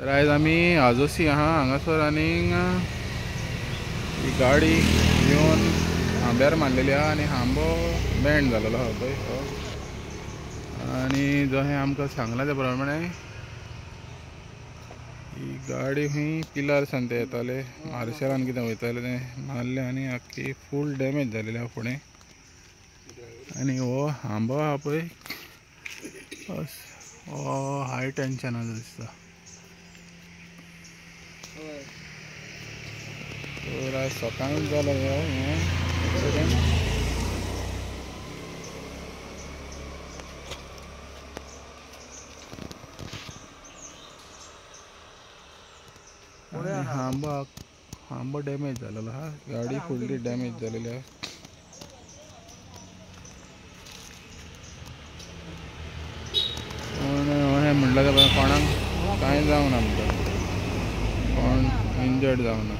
तर आयज आमी आजोसी आहा हांगासर आनी ही गाडी घेवन खांब्यार मारलेली आहा आनी खांबो बँड जालेलो आहा पळय हो. आनी जशें आमकां सांगलां त्या प्रमाणे ही गाडी खंय पिलर्सान ते येताले मार्शेलान कितें वयताले तें मारलें आनी आख्खी फूल डॅमेज जालेली आहा फुडें. आनी हो खांबो आहा पळय हो हाय टेन्शनाचो दिसता. तर आज सकाळीच जालो हें एक्सिडेंट. खांबो डॅमेज जालेलो आहा, गाडी फुल्ली डॅमेज जालेली आहा. अशें म्हणलं जाल्यार कोणाक कांय जावना, आमकां कोण इंजर्ड जावना.